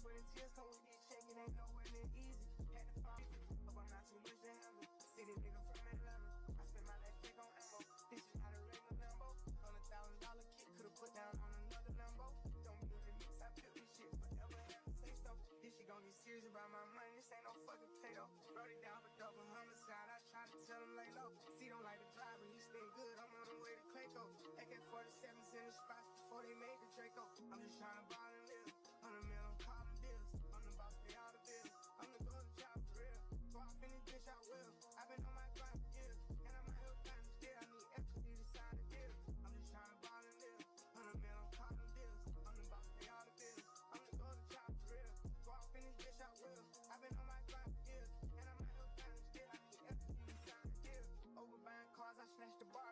sweat and tears come with this check, it ain't nowhere near easy. Had to find it, hope I'm not too much to handle. City nigga from Atlanta, I spent my last check on ammo. This is not a regular Lambo. $100,000 kit, could've put down on another Lambo. Don't be in the mix, I built this shit forever, have to say so. This shit gon' get serious about my money, this ain't no fucking play-doh. Wrote it down for double homicide, I tried to tell him lay low. See, don't like the driver, he stay good, I'm on the way to Clayco. AK-47s in the spots before they made the Draco. I'm just trying to ball and live, 100 mil, I'm calling deals. I'm the boss, pay all the bills, I'm the golden child for real. Go off in this bitch, I will. I've been on my grind for years, and I'm out here grinding still. I need equity to sign a deal. I'm just trying to ball and live, 100 mil, I'm calling deals. I'm the boss, pay all the bills, I'm the golden child for real. Go off in this bitch, I will. I've been on my grind for years, and I'm out here grinding still. I need equity to sign a deal. Over buying cars, I snatched the bar.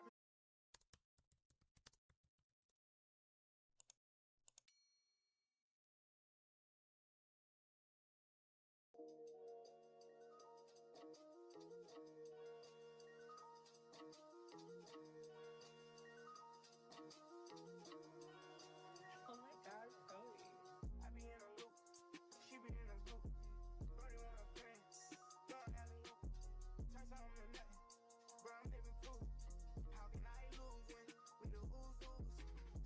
Oh my God, Chloe. I be in a loop, she be in a group. Running with her friend, throwing alley-oop. Turn something to nothing, bro, I'm living proof. How can I lose when we the ooze?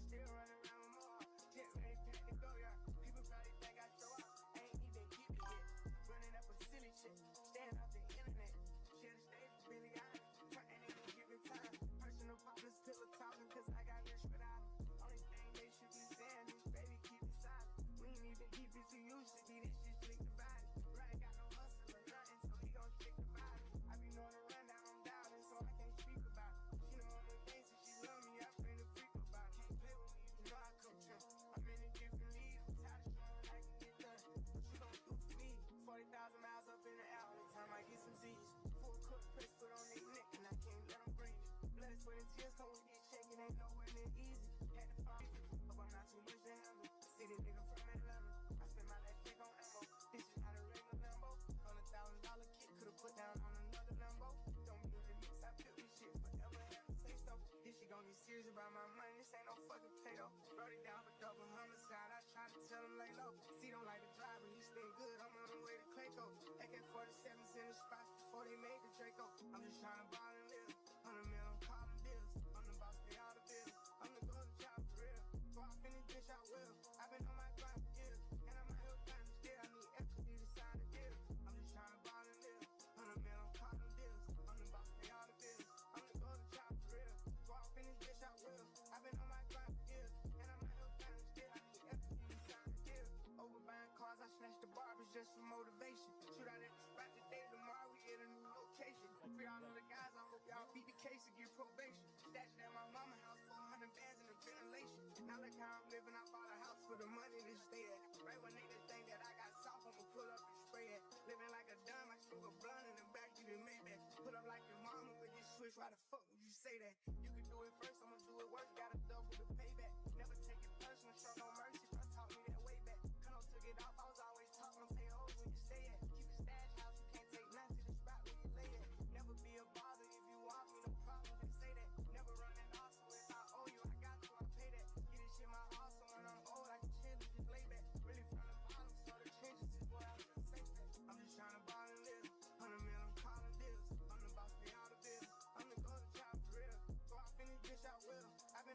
Still running around with more, get ready, pack the go yard. People probably think I show up, I ain't even keep it yet. Running up a silly shit, staying off the internet. Should've stayed with Billy Allen, turning it and giving time. Personal partners pillow talking, cause I got rich without them. Only thing they should be saying is, baby, keep it silent. We ain't even deep as you used to be, this shit slick divided. Right, got no hustle or nothing, so he gon' stick divided. I be knowing the rundown, I'm doubting, so I can't speak about it. She know all the things, and she love me, I bring the freak about it. Can't play with me, you know I come true. I'm in a different league, I'm tired of showing I can get done. What you gon' do for me? 40,000 miles up in the air, every time I get some Z's. Full cook press put on their neck, and I can't let them breathe. Blood, sweat, and tears come with this check, it ain't nowhere near easy. Had to find it, hope I'm not too much to handle. City nigga from Atlanta, I spent my last check on ammo. This is not a regular Lambo. $100,000 kit, could've put down on another Lambo. Don't be in the mix, I built this shit forever, have to say so. This shit gon' get serious about my money, this ain't no fucking play-doh. Wrote it down for double homicide, I tried to tell him lay low. See, don't like the driver, he stay good, I'm on the way to Clayco. AK-47s in the spots before they made the Draco. I'm just trying to ball and live, 100 mil, I'm calling deals. I'm the boss, pay all the bills, I'm the golden child for real. Go off in this bitch, I will. I've been on my grind for years, and I'm out here grinding still. I need equity to sign a deal. I'm just trying to ball and live, 100 mil, I'm calling deals. I'm the boss, pay all the bills, I'm the golden child for real. Go off in this bitch, I will. I've been on my grind for years, and I'm out here grinding still. I need equity to sign a deal. Over buying cars, I snatched the barbers just for motivation. Shoot out at the spot today, tomorrow we get a new location. Free all of the guys, I hope y'all beat the case and get probation. Stashed at my mama house, 400 bands in the ventilation. Now look how I'm living, I bought a house for the money to stay at. Right when niggas think that I got soft, I'ma pull up and spray it. Living like a dumb, I smoke a blunt in the back, you done made that. Pull up like your mama with this switch, why the fuck would you say that? You can do it first, I'ma do it worse, gotta double the payback. Never take it personal, show no mercy, bro taught me that way back. Kano took it off, I was always talking, say hoes where you stay at. Keep a stash house, you can't take nothing to the spot where you lay at. Never be a bother if you want me, no problem, just say that. Never running off, so if I owe you, I got you, I'll pay that. Get this shit my awesome, when I'm old, I can chill and just lay back. Really from the bottom, so the trenches is where I feel safe at. I'm just trying to ball and live, 100 mil, I'm calling deals. I'm the boss, pay all the bills, I'm the golden child for real. Go off in this bitch, I will. I've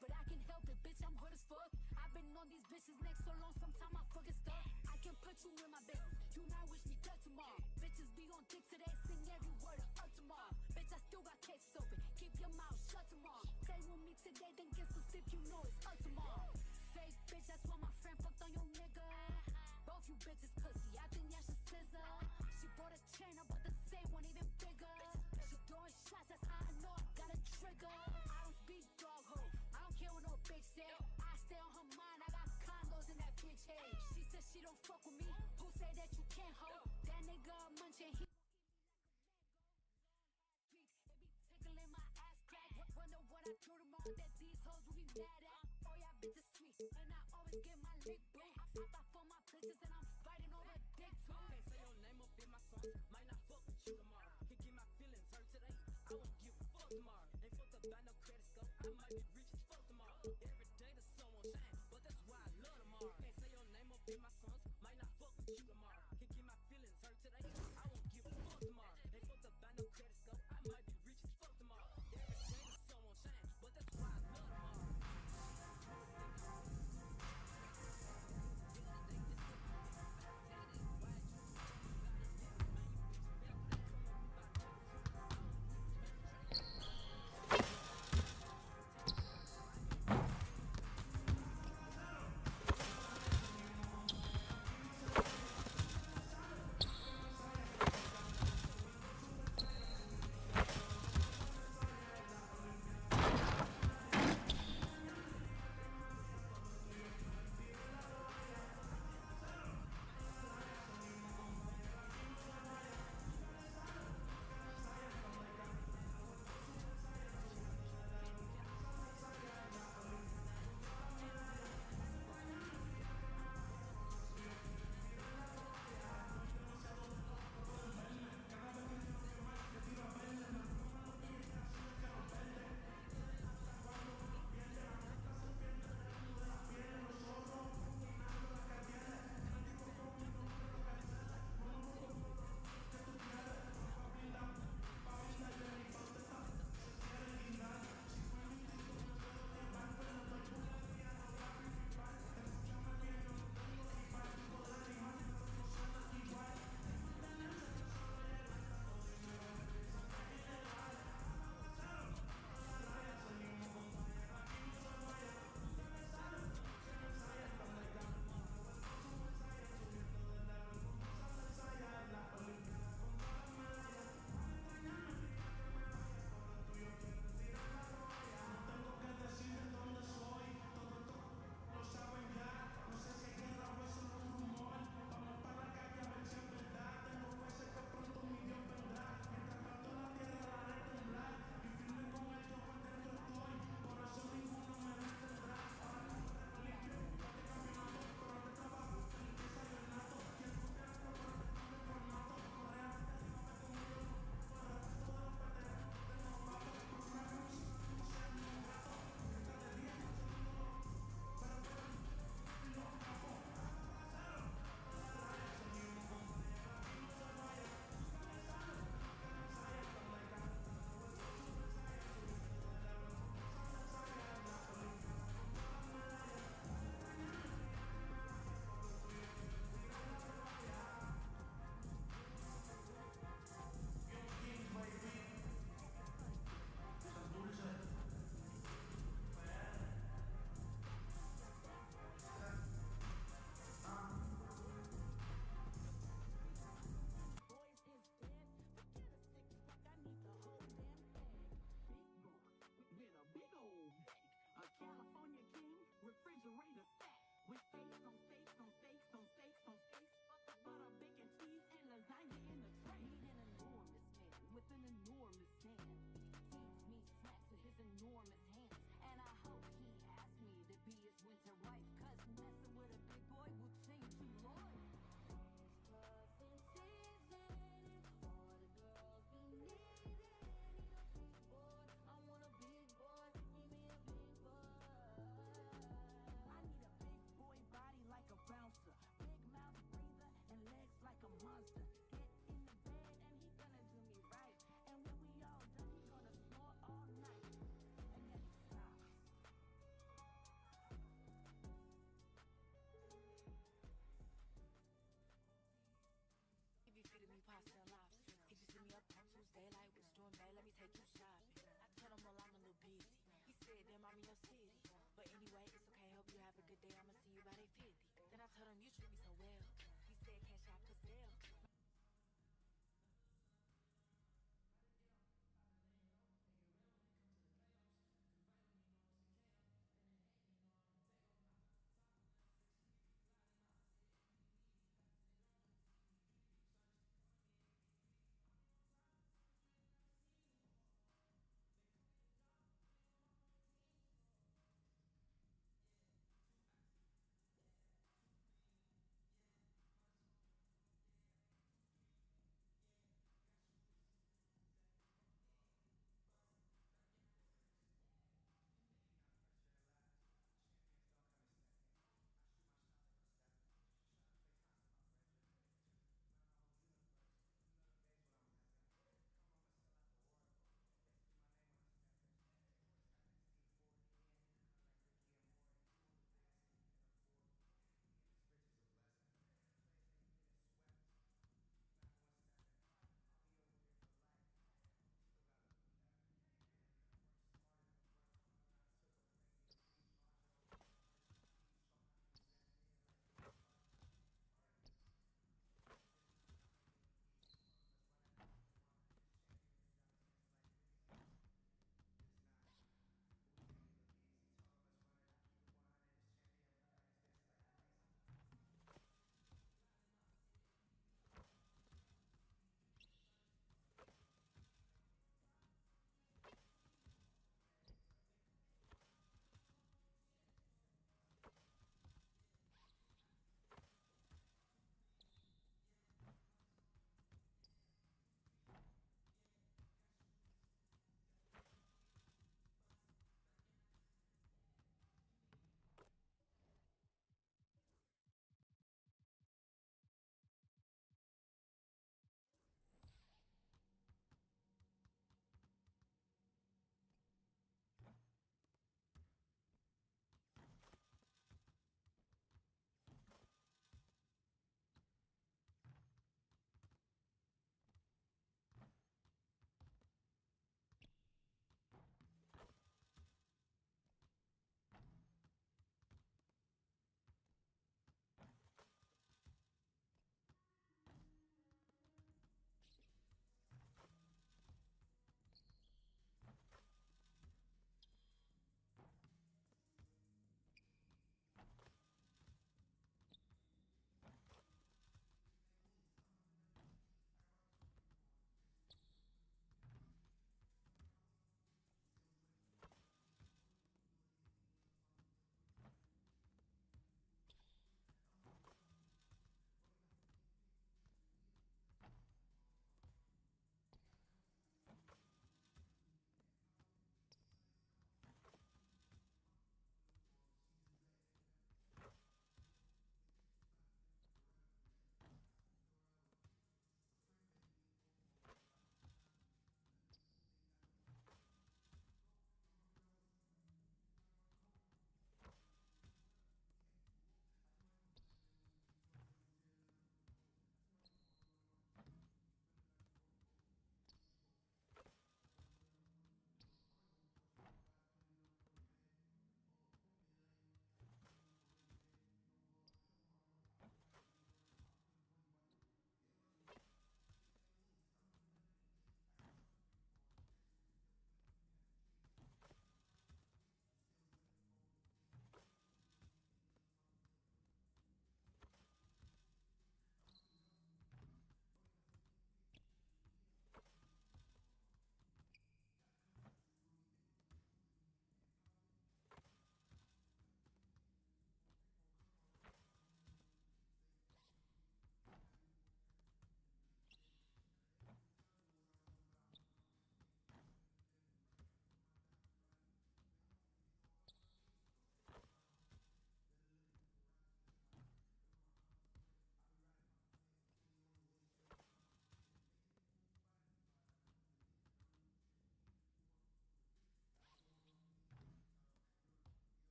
but I can help it, bitch, I'm hood as fuck. I've been on these bitches' necks so long, sometimes I fucking stuck. I can put you in my business, you not wish me dead tomorrow. Bitches be on dick today, sing every word of earth tomorrow. Bitch, I still got cases open, keep your mouth shut tomorrow. Stay with me today, then get some sleep, you know it's earth tomorrow. Fake bitch, that's why my friend fucked on your nigga. Both you bitches pussy, I think y'all should scissor. She bought a chain, I bought the same one, even bigger. She throwing shots, that's how I know I got a trigger. I don't speak dog ho, I don't care what no bitch say. I stay on her mind, I got condos in that bitch head. She said she don't fuck with me, who say that you can't hold? That nigga munching, he it be tickling my ass crack. Wonder what I do tomorrow that these hoes will be mad at. Oh yeah, bitches sweet, and I always get my lick boo. I fight for my bitches and I'm fighting over a dick too. Can't say your name up in my songs, might not fuck with you tomorrow. Can get my feelings hurt today, I won't give a fuck tomorrow. Ain't fucked up by no credit score, I might be rich as fuck tomorrow. Every day the sun won't shine, but that's why I love tomorrow. Can't say your name up in my songs, might not fuck with you tomorrow. Can get my feelings hurt today, I won't give a fuck tomorrow. Ain't fucked up by no credit score, I might be rich as fuck tomorrow. Every day the sun won't shine, but that's why I love tomorrow.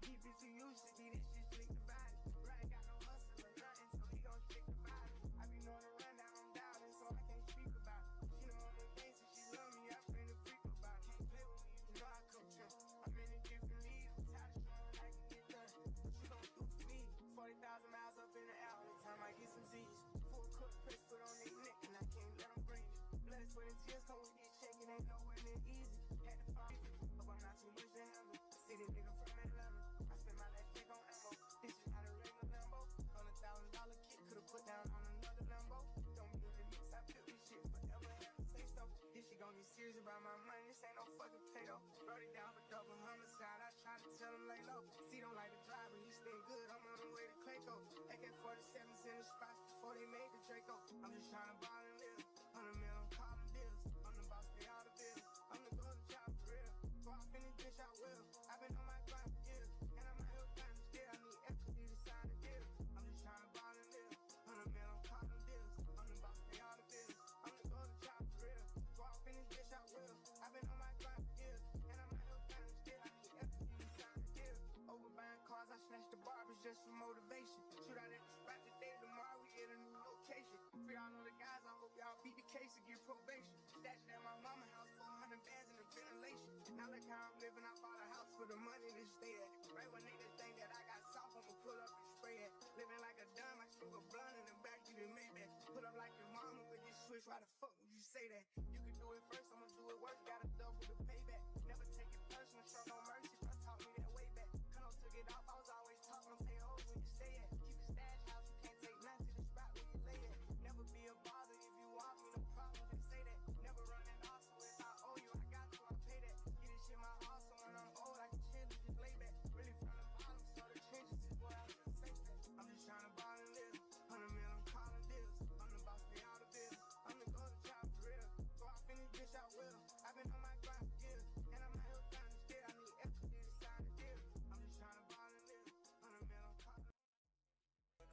These bitches used to be this shit slick divided. Right, got no hustle or nothing, so he gon' stick divided. I be knowing the rundown, I'm doubting, so I can't speak about it. She know all the things, so she love me, I bring the freak about it. Can't play with me, you know I coach her. I'm in a different league, I'm tired of showing I can get done. What you gon' do for me? 40,000 miles up in the air, all the time I get some Z's. Full cook press, put on their neck, and I can't let them breathe. Blood, sweat, and tears come with this check, it ain't nowhere near easy. Had to find it, but I'm not too much to handle. City nigga from Atlanta, I spent my last check on ammo. This is not a regular Lambo. $100,000 kit, could've put down on another Lambo. Don't be in the mix, I built this shit forever, have to say so. This shit gon' get serious about my money, this ain't no fucking play though. Wrote it down for double homicide, I try to tell him lay low. See, don't like the driver, he stay good, I'm on the way to Clayco. AK-47s in the spots before they made the Draco. I'm just tryna ball and live, 100 mil, I'm calling deals. I'm the boss, pay all the bills, I'm the golden child for real. Go off in this bitch, I will. I've been on my grind for years, and I'm out here trying to steal. I need equity to sign the deal. I'm just tryna ball and live, 100 mil, I'm calling deals. I'm the boss, pay all the bills, I'm the golden child for real. Go off in this bitch, I will. I've been on my grind for years, and I'm out here trying to steal. I need equity to sign the deal. Over buying cars, I snatched the barbers just for motivation. Shoot out at the spot today, tomorrow we get a new location. For y'all know the guys, I hope y'all beat the case and get probation. Stashed at my mama house, 400 bands in the ventilation. Now look how I'm living, I bought a house for the money to stay at. Right when niggas think that I got soft, I'ma pull up and spray it. Living like a dime, I smoke a blunt in the back, you done made that. Put up like your mama with this switch, why the fuck would you say that? You can do it first, I'ma do it worse, gotta double the payback. Never take it personal, show no mercy, I taught me that way back. Kano took it off, I was always talking, I'm stay home where you stay at. Keep a stash house, you can't take nothing to the spot where you lay at. Never be a bother if you want me, no problem, just say that. Never running off, so if I owe you, I got you, I pay that. Get this shit my heart, so when I'm old, I can chill and just lay back. Really from the bottom, so the trenches is where I feel safe at. I'm just trying to ball and live, 100 mil, I'm calling deals. I'm the boss, pay all the bills, I'm the golden child for real. Go off in this bitch, I will. I've been on my grind for years, and I'm out here trying to steal. I need equity to sign the deal. I'm just trying to ball and live, 100 mil, I'm calling.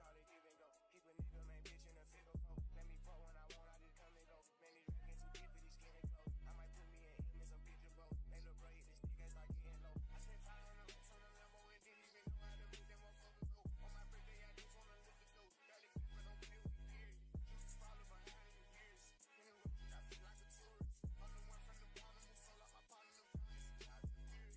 Call it give and go. Keep a nigga, man, bitch in a figure four. Let me fuck when I want, I just come and go. Man, these drinking too deep for these skinny clothes. I might put me in him in some bitch boat. They look bro, hit this nigga start getting low. I spent time on the rest on the Lambo and didn't even know how to make them motherfuckers go. On my birthday, I just wanna look the dope. 30 people don't play with me, period. Juice follow behind in the years. Nigga, I feel like a tourist. I'm the one from the bottom who sold out my partner, the promise and tried to period.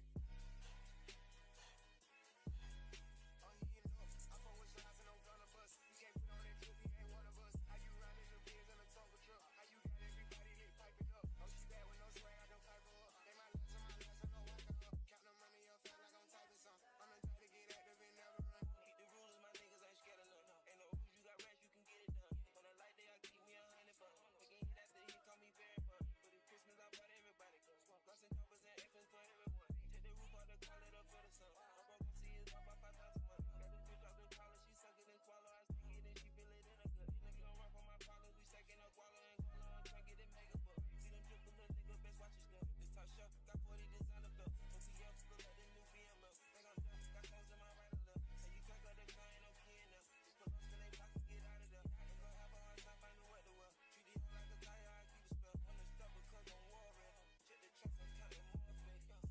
Oh, he in love. I fuck with shots and I'm gonna bust. He can't put on that drip, he ain't one of us. How you riding the Benz in a Tonka truck? How you got everybody lit piping up? Oh, she bad with no swag, I don't pipe her up. They my last and my last, I don't wipe her up. Count the money up fast like I'm typing some. I'm the type to get active and never run. Keep the rules, my niggas ain't scared of none. Ain't no rules, you got rats, you can get it done. On a light day, I keep me 100 bucks. Making hit after hit, call me very fun. For the Christmas, I brought everybody come. Gloss and choppers and F's for everyone. Take the roof out the car, let her feel the sun. I'm broke, see it's about 5,000 money. Got this bitch off the collar, she suck it and swallow. I stick it and she feel it in her gut. Nigga don't run from my collar, we stacking up wallow and collar. I'm trying to get it mega buck. See them dribble, little nigga, best watch your step. This top shelf, got 40 designer belts. OTF, look like the new BMW. Think I'm done, got clothes in my right and left. Say you crack up the car, ain't no key in them. Just pull up, spin they block and get out of there. Ain't gonna have a hard time finding what to wear. Treat it like a tire, I keep a spell. On the stuff because I'm warring. Check the tracks, I'm counting more fake.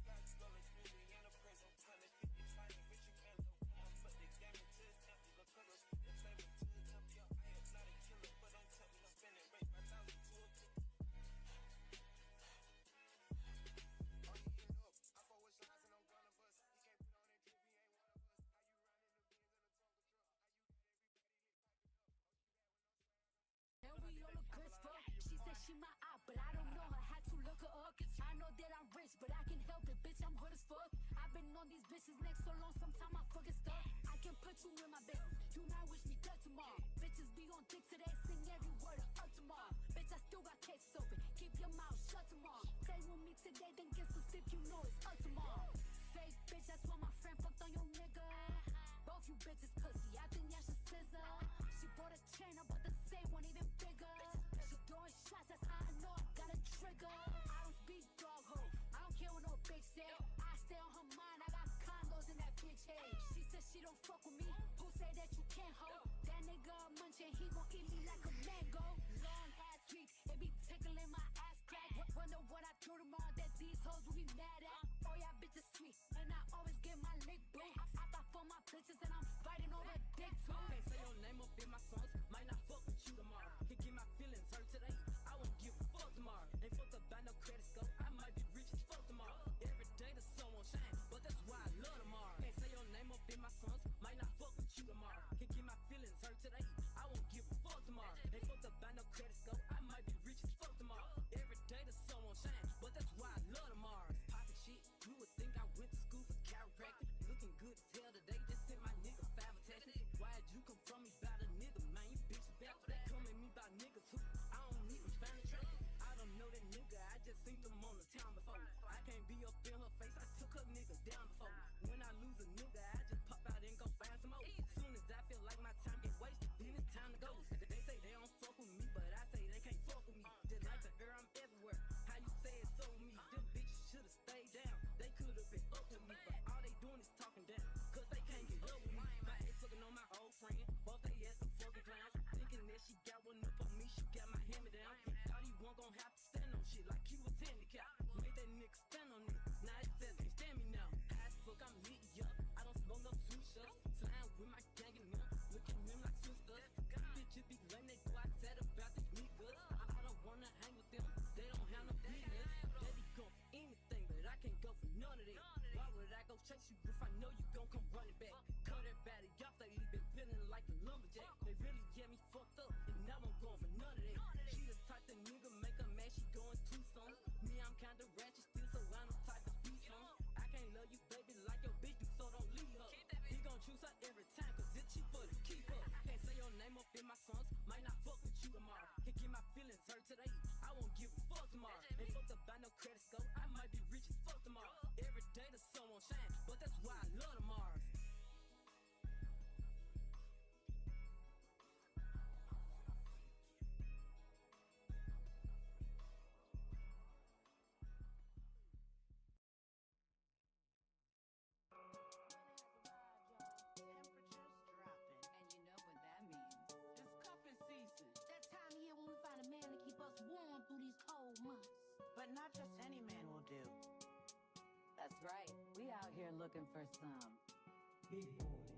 Sky skullers, movie in the prison. 150 fighting, bitch, you can't low. But the gamut to his empty, because I spit the flavor to the temp. Yo, I am not a killer, but don't tell me I'm spending rate 5,000 to a tip. Oh, he in up. I fuck with slides and I'm gonna bust. He can't put on that drip, he ain't one of us. How you riding the Benz in a Tonka truck? How you got everybody lit piping up? Oh, she bad with no swag, I don't. And we all look good as fuck. She said she my op, but I don't know her. Had to look her up. I know that I'm rich, but I can help it, bitch. I'm good as fuck. I've been on these bitches' necks so long, sometimes I forget stuff. I can put you in my business. You might wish me dead tomorrow. Bitches be on dick today, sing every word of up tomorrow. Bitch, I still got cases open. Keep your mouth shut tomorrow. Play with me today, then get some sleep. You know it's up tomorrow. Fake bitch, that's why my friend fucked on your nigga. Both you bitches pussy, I think y'all should scissor. She bought a chain, I bought the same one, even bigger. She throwing shots, that's how I know I got a trigger. I don't speak dog ho, I don't care what no bitch say. I stay on her mind, I got condos in that bitch head. She said she don't fuck with me, who say that you can't hold? That nigga a munchin', he gon' eat me like a mango. Long ass week, it be tickling my ass crack. Wonder what I do tomorrow that these hoes will be mad at. Oh yeah, bitch, bitch is sweet, and I always get my lick boo. I fight for my bitches and I'm fighting over dick too. Can't say your name up in my songs, might not fuck with you tomorrow. Can get my feelings hurt today, I won't give a fuck tomorrow. Ain't fucked up by no credit score, I might be rich as fuck tomorrow. Every day the sun won't shine, but that's why I love tomorrow. Can't say your name up in my songs, might not fuck with you tomorrow. Can get my feelings hurt today, I won't give a fuck tomorrow. Ain't fucked up by no credit score, I might be rich as fuck tomorrow. Every day the sun won't shine, but that's why I love tomorrow. Poppin' shit, you would think I went to school for chiropractic. Looking good as hell today, just sent my nigga 5 attachment. Why'd you come from me about a nigga, man? You bitch back for that. Come at me about niggas who I don't even find attractive. I don't know that nigga, I just seen them on the town before. I can't be up in her face, I took her nigga down before. When I lose a nigga, I just pop out and go find some more. Soon as I feel like my time get wasted, then it's time to go. They say they don't fuck with me, but I say they can't fuck with me. Just like the air, I'm everywhere. How you say it's so with me? Them bitches should've stayed down. They could've been up with me, but all they doing is talking down, cause they can't get up with me. My ex looking on my old friend, both they ass some fucking clowns. Thinking that she got one up on me, she got my hand me down. Thought he wasn't gon' have to stand on shit like he was handicapped. Made that nigga stand on it, now it says can't stand me now. High as fuck, I'm lit, yup. I don't smoke no two shots. Flying with my gang and them, look at them like sisters. Bitches be lame, they go outside about these niggas. I don't wanna hang with them, they don't have no business. They be going for anything, but I can't go for none of that. Why would I go chase you if I know you gon' come running back? Cut that body off, they been feeling like a lumberjack. They really get me fucked up, and now I'm going for none of that. She the type that nigga make her mad, she going too soon. Me, I'm kinda ratchet still, so I'm the type to be some. I can't love you, baby, like your bitch do, so don't leave her. He gon' choose her every time, cause it's cheaper to keep her. Can't say your name up in my songs, might not fuck with you tomorrow. Can get my feelings hurt today, I won't give a fuck tomorrow. Ain't fucked up by no credit score, I might be rich as fuck tomorrow. Every day the sun won't shine, but that's why I love tomorrow. Temperatures dropping. And you know what that means. It's cuffing season. That time of year when we find a man to keep us warm through these cold months. But not just any man will do. That's right. We out here looking for some big boys.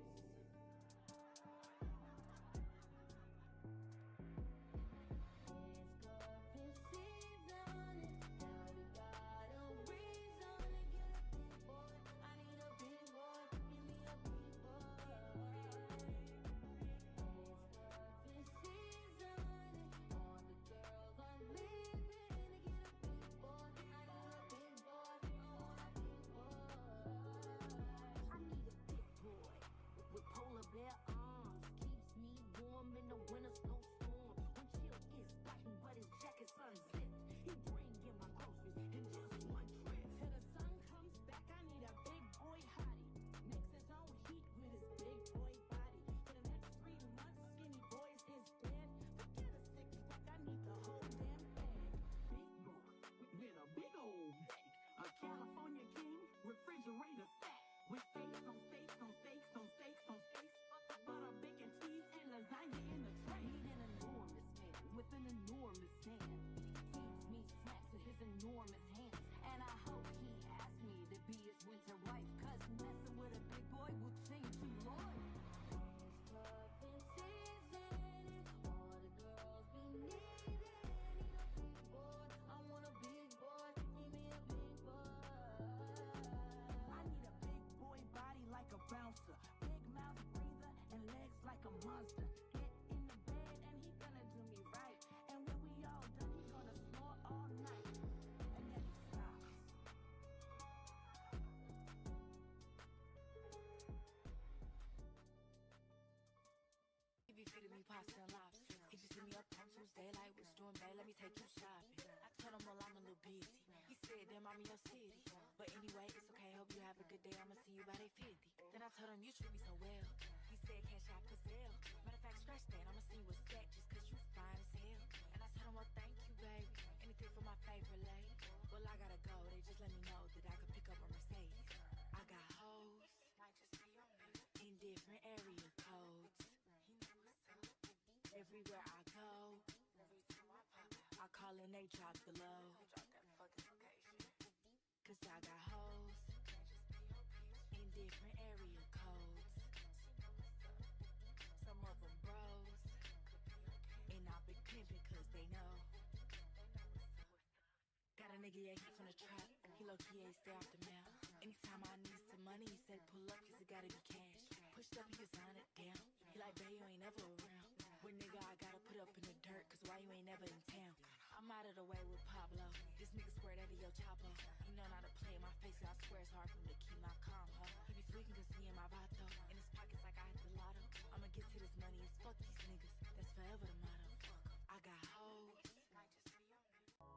Their arms keeps me warm in the winter snowstorm. When chill is biting, but his jacket's unzipped. He bring in my groceries in just one trip. Till the sun comes back, I need a big boy hottie. Mix his own heat with his big boy body. For the next 3 months, skinny boys is dead. Forget a 6-pack, I need the whole damn bag. Big boy with a big old bag. A California king, refrigerator stack. With steaks on steaks on steaks on steaks on steaks. Butter, bacon, cheese, and lasagna in the tray. Need an enormous man with an enormous hand. Feeds me snacks with his enormous hands. And I hope he asks me to be his winter wife. Cause messing with a big boy will change you, Lord. It's cuffing season and all the girls be needing. Need a big boy, I want a big boy. Give me a big boy. I need a big boy body like a bouncer. Big mouth breather and legs like a monster. Get in the bed and he gonna do me right. And when we all done, he gonna snore all night. And then he stops. He be feeding me pasta and lobster. He just hit me up on Tuesday, like, what you doing, babe? Let me take you shopping. I told him, well, I'm a little busy. He said, damn, I'm in your city. But anyway, it's okay, hope you have a good day. I'ma see you by day 50. Then I told him, you treat me so well. He said, cash out Gazelle. Matter of fact, scratch that, I'ma see you a stack just cause you fine as hell. And I told him, well, thank you, baby. Anything for my favorite lady. Well, I gotta go, they just let me know that I could pick up a Mercedes. I got hoes, might just be your baby. In different area codes. He know what's up. Everywhere I go, every time I pop out, I call and they drop the low. They drop that fucking location. Cause I got hoes, they know. Got a nigga, yeah, he from the trap. He low-key, yeah, stay off the map. Anytime I need some money, he said pull up, cause it gotta be cash. Pushed up, he can sign it down. He like, babe, you ain't never around. When nigga, I gotta put up in the dirt, cause why you ain't never in town? I'm out of the way with Pablo. This nigga swear that he your chopper. He know not to play in my face, so I swear it's hard for him to keep my calm, huh? He be tweaking cause he in my vato. In his pockets like I hit the lotto. I'ma get to this money, it's fuck these niggas. That's forever the motto. I got hoes. Might just be on it.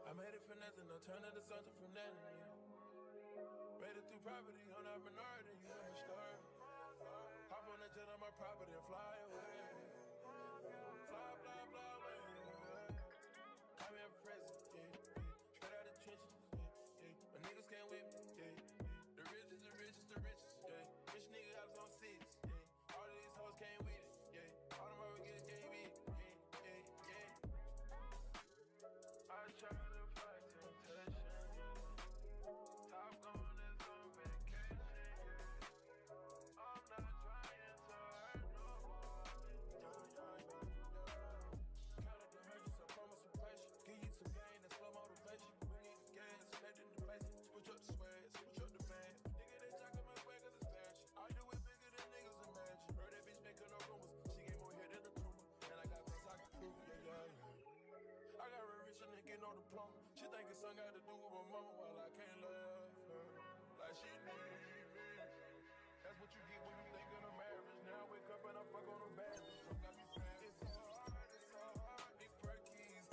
I made it for nothing, no turn into something from nothing. Made it through poverty, I'm not minority, you know my story. Hop on the jet on my property and fly away. Fly, fly, fly away. Call me a president, yeah. Straight out the trenches, yeah. My niggas can't whip me, yeah. The richest, the richest, the richest, yeah. Rich nigga got us on six, yeah. All of these hoes came with it, yeah. All them hoes get KB, yeah. I try to fight temptation. Top gun is on vacation. I'm not trying to hurt no one. Count up the hundreds, I promise some patience. Give you some gain and slow motivation. We need the gas, head in the place. Switch up the swag, switch up the band. Nigga, they jacking my swag cause it's fashion. I do it bigger than niggas imagine. Heard that bitch making no rumors. She gave more head than the tumor. And I got this, I can prove it, yeah. I got real rich and they get no diploma. She think it's something got to do with my mama while I can't love her like she need me. That's what you get when you think of a marriage. Now I wake up and I fuck on a bad bitch. Got me sad. It's so hard, it's so hard. These perkies.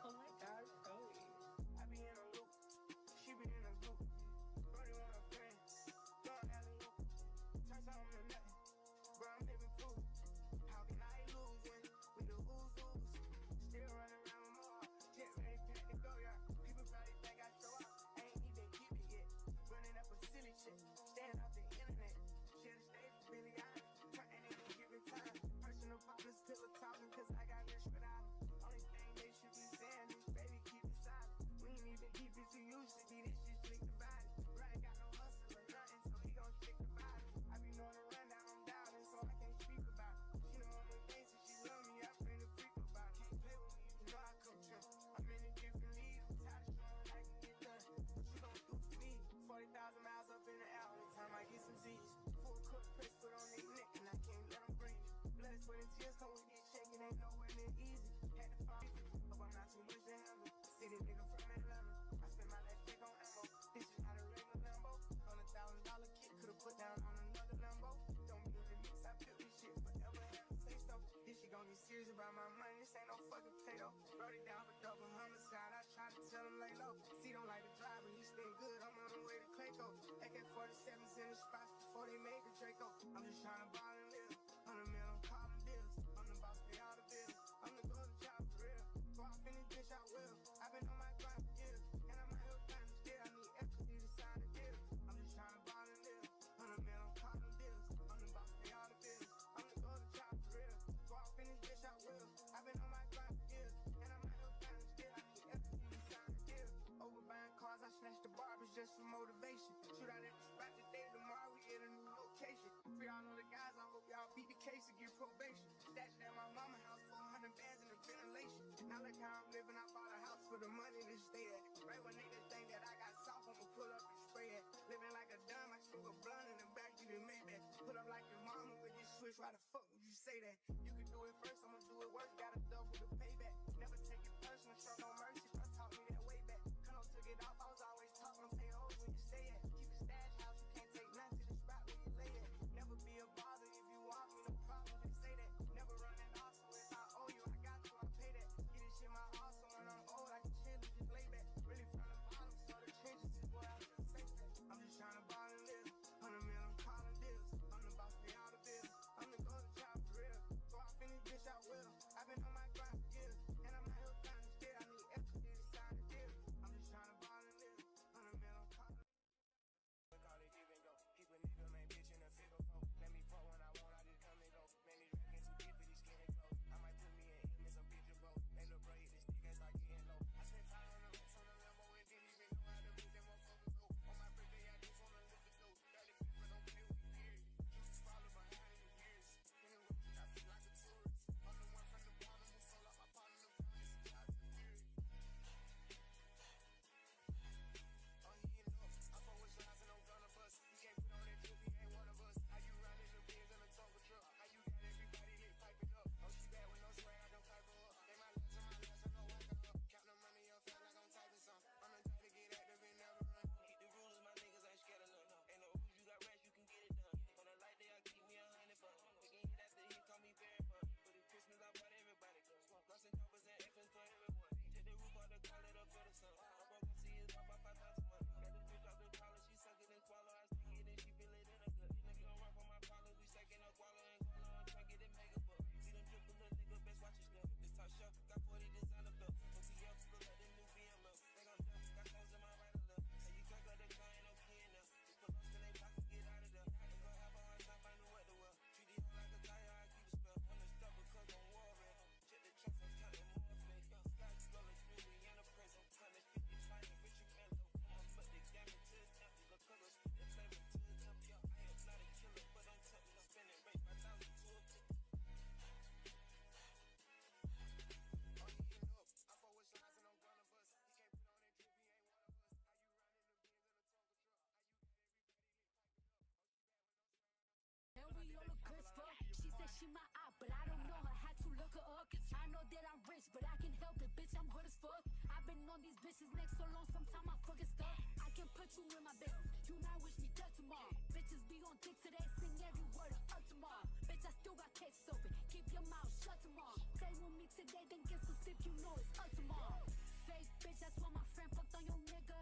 Oh my gosh, Chloe. I be in a loop, she be in a group. Brody want a friend, throwing alley loop. Turn something to nothing, bro, I'm living proof. How can I lose when we the ooze? Still running around with more, jet ready, pack to go, yeah. People probably think I show up, ain't even give it yet. Running up a silly shit, staying off the internet. Should've stayed for Billy Island, turn ain't even giving time. Personal problems, pillow talking, cause I got rich without them. Only thing they should be saying is, baby, keep it silent. We ain't even deep as you used to be, this shit slick divided. Right, got no hustle or nothing, so he gon' stick divided. I be knowing the rundown, I'm doubting, so I can't speak about it. She know all the things that she love me, I bring the freak about it. Can't play with me, you know I coach her. I'm in a different league, I'm tired of showing I can get done. What you gon' do for me? 40,000 miles up in the air, only time I get some Z's. Full court press, put on their neck, and I can't let them breathe. Blood, sweat, and tears come with this check, it ain't nowhere near easy. Had to find it, hope I'm not too much to handle. City nigga from Atlanta, I spent my last check on ammo. This is not a regular Lambo. $100,000 kit, could've put down on another Lambo. Don't be in the mix, I built this shit forever, have to say so. This shit gon' get serious about my money, this ain't no fucking play-doh. Wrote it down for double homicide, I try to tell him lay low. C don't like the driver, he stay good, I'm on the way to Clayco. AK-47s in the spots before they made the Draco. I'm just trying to ball and live, 100 mil, I'm calling bills. I'm the boss, pay all the bills, I'm the golden child for real. Go off in this bitch, I will. I've been on my grind for years, and I'm out here trying to steal. I need equity to sign the deal. I'm just trying to ball and live, 100 mil, I'm calling bills. I'm the boss, pay all the bills, I'm the golden child for real. Go off in this bitch, I will. I've been on my grind for years, and I'm out here trying to steal. I need equity to sign the deal. Over buying cars, I snatched the barbers just for motivation. Shoot out at the spot today, tomorrow we at a new location. Free all of the guys, I hope y'all beat the case and get probation. Stashed at my mama house, 400 bands in the ventilation. Now look how I'm living, I bought a house for the money to stay at. Right when niggas think that I got soft, I'ma pull up and spray it. Living like a dime, I smoke a blunt in the back, you done made that. Put up like your mama with this switch, why the fuck would you say that? You can do it first, I'ma do it worse, gotta double the payback. Never take it personal, show no mercy, bro taught me that way back. Cuno took it off, I was always talking, I'm saying, oh, where you stay at. Keep a stash house, you can't take nothing to the spot where you lay at. Never be a bother if you want me, no problem, just say that. Never running off, so if I owe you, I got you, I'll pay that. Get this shit my heart, so when I'm old, I can chill and just lay back. Really from the bottom, so the trenches is where I just say that. I'm just trying to ball and live, 100 mil, I'm calling bills. I'm the boss, pay all the bills. I'm the golden child for real. Go off in this bitch, I will. but I can help it, bitch, I'm hood as fuck. I've been on these bitches neck so long, sometime I fucking stuck. I can put you in my business, you might wish me dead tomorrow. Bitches be on dick today, sing every word of up tomorrow. Bitch, I still got cases open, keep your mouth shut tomorrow. Play with me today, then get some sleep, you know it's up tomorrow. Fake bitch, that's why my friend fucked on your nigga.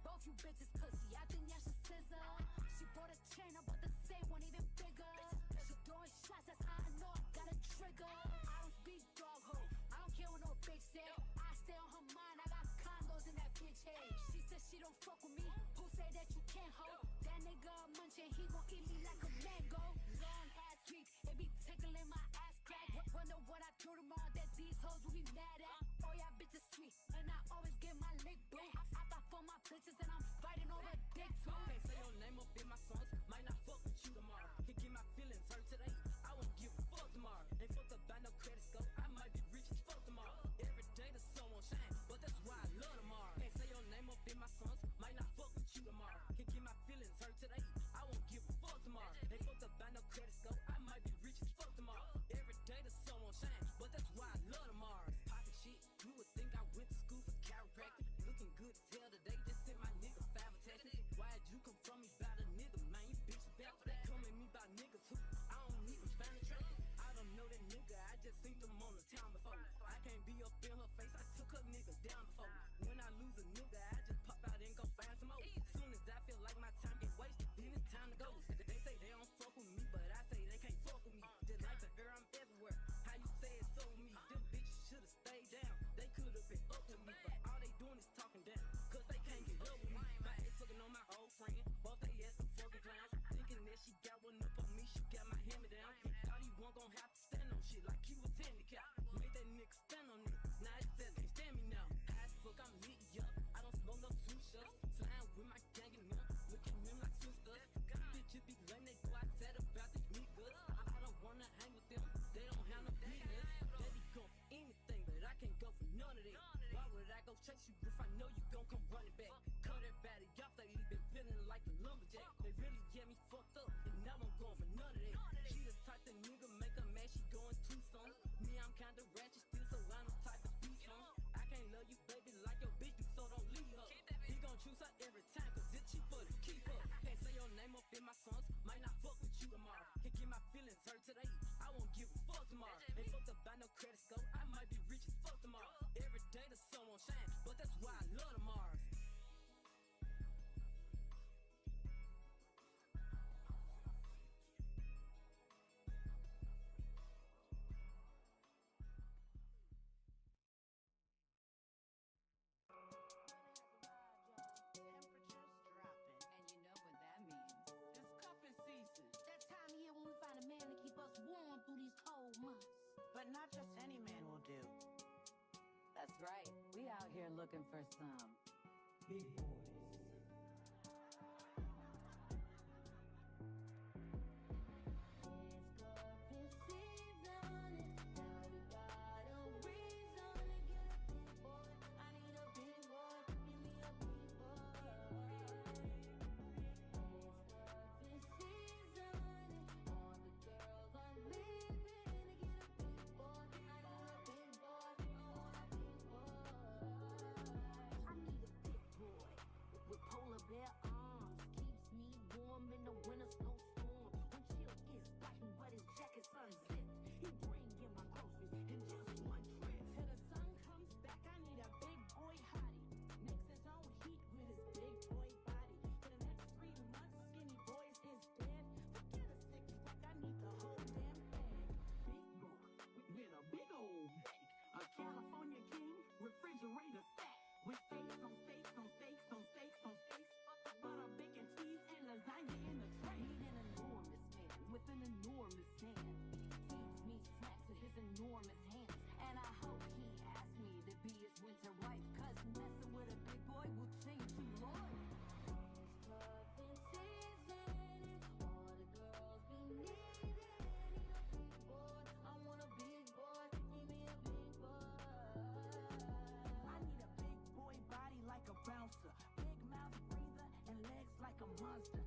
Both you bitches pussy, I think y'all should scissor. She bought a chain, I bought the same one, even bigger. She throwing shots, that's how I know I got a trigger. I don't speak dog ho, I don't care what no bitch say. I stay on her mind, I got condos in that bitch head. She said she don't fuck with me, who say that you can't hold? That nigga munching, he gon' eat me like a mango. Long ass week, it be tickling my ass crack. Wonder what I do tomorrow that these hoes will be mad at. Oh yeah, bitches sweet, and I always get my lick boo. I thought for my bitches and I'm fighting over dick too. Can't say your name up in my songs, might not fuck with you tomorrow. Can get my feelings hurt today, I won't give a fuck tomorrow. Ain't fucked up by no credit score, I might be rich as fuck tomorrow. Every day the sun won't shine, but that's why I love tomorrow. Can't say your name up in my songs, might not fuck with you tomorrow. Can get my feelings hurt today, I won't give a fuck tomorrow. Ain't fucked up by no credit score, I might be rich as fuck tomorrow. Every day the sun won't shine, but that's why I love tomorrow. Poppin' shit, you would think I went to school for chiropractic. Looking good as hell today, just sent my nigga 5 attachment. Why'd you come from me about a nigga, man? You bitch about that. Come at me about niggas who I don't even find attractive. I don't know that nigga, I just seen them on the town before. I can't be up in her face, I took her nigga down before. When I lose a nigga, I just pop out and go find some more. Soon as I feel like my time get wasted, then it's time to go. They say they don't fuck with me, but I say they can't fuck with me. Just like the air, I'm everywhere. How you say it so me? Them bitches should've stayed down. They could've been up with me, but all they doing is talking down, cause they can't get up with me. My ex fucking on my old friend, both they ass some fucking clowns. Thinking that she got one up on me, she got my hand me down. Thought he wasn't gon' have to stand on shit like he was handicapped. Made that nigga stand on it, now he says can't stand me now. High as fuck, I'm lit, yup. I don't smoke no two shots. Flying with my gang and them, looking them like sisters. Bitches be lame, they go outside about these niggas. I don't wanna hang with them, they don't have no business. They be going for anything, but I can't go for none of that. Why would I go chase you if I know you gon' come running back? Cut everybody off, they been feeling like a lumberjack. They really get me fucked up, and now I'm going for none of that. She the type that nigga make her mad, she going too soon. Me, I'm kinda ratchet still, so I'm the type to be some. I can't love you, baby, like your bitch do, so don't leave her. He gon' choose her every time, cause it's cheaper to keep her. Can't say your name up in my songs, might not fuck with you tomorrow. Can get my feelings hurt today, I won't give a fuck tomorrow. Ain't fucked up by no credit score, I might be rich as fuck tomorrow. Every day the sun won't shine, but that's why I love tomorrow. And you know what that means. It's cuffing season, That time of year when we find a man to keep us warm through these cold months. but not just any man will do. That's right. We out here looking for some big boys. I need a big boy with polar bear arms. Keeps me warm in the winter snowstorm. When chill is biting, but his jacket's unzipped. He bring in my groceries in just one trip. Till the sun comes back, I need a big boy hottie. Mix his own heat with his big boy body. For the next 3 months, skinny boys is dead. Forget a 6-pack, I need the whole damn bag. Big boy with a big old bag. A California king, refrigerator stack. With steaks on steaks on steaks on steaks on steaks. Butter, bacon, cheese, and lasagna in the tray. Need an enormous man with an enormous hand. Feeds me snacks with his enormous hands. And I hope he asks me to be his winter wife. Cause messing with a big boy will change you, Lord. I need a big boy body like a bouncer. Big mouth breather and legs like a monster.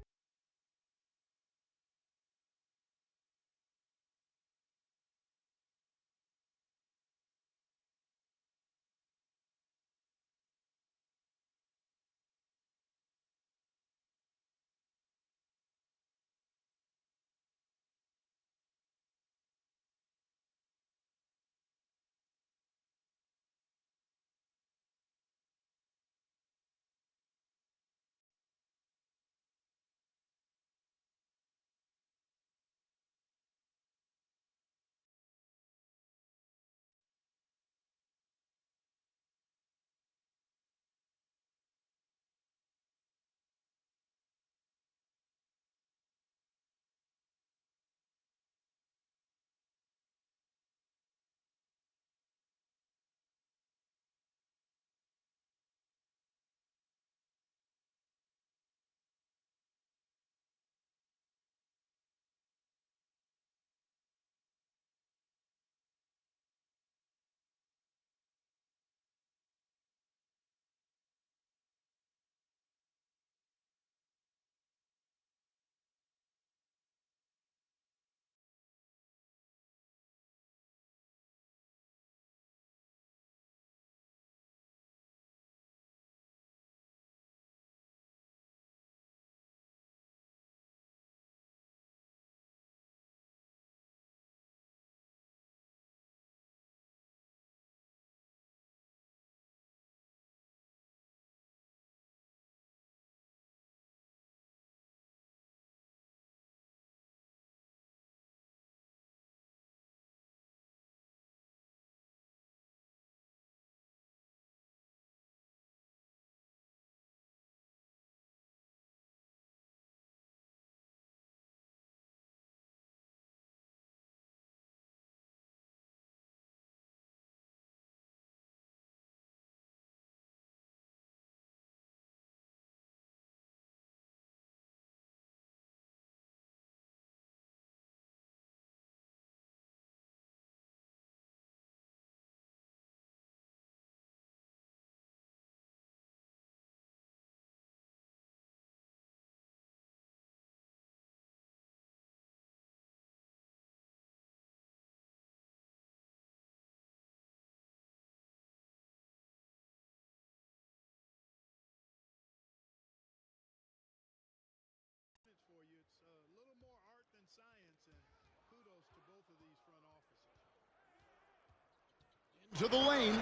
To the lane.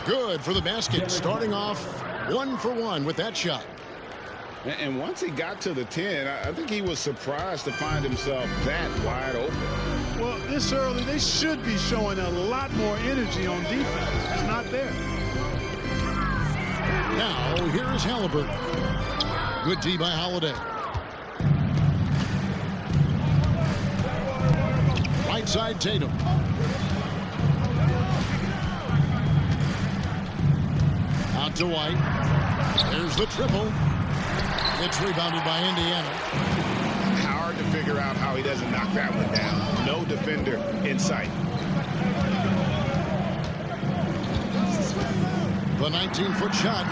Good for the basket. Starting off 1 for 1 with that shot. And once he got to the 10, I think he was surprised to find himself that wide open. Well, this early, they should be showing a lot more energy on defense. It's not there. Now, here is Halliburton. Good D by Holiday. Right side, Tatum. Out to White. There's the triple. It's rebounded by Indiana. Hard to figure out how he doesn't knock that one down. No defender in sight. The 19-foot shot.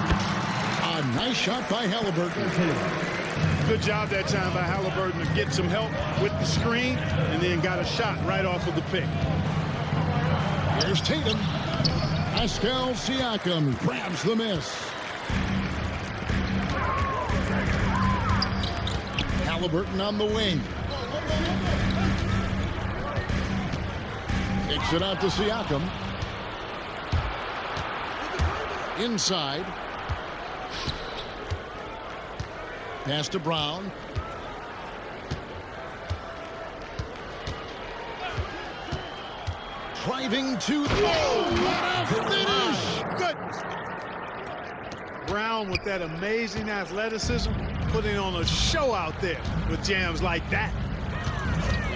A nice shot by Halliburton. Good job that time by Halliburton to get some help with the screen and then got a shot right off of the pick. Here's Tatum. Pascal Siakam grabs the miss. Halliburton on the wing. Takes it out to Siakam. Inside. Pass to Brown. Driving to the finish. Goodness. Brown with that amazing athleticism, putting on a show out there with jams like that.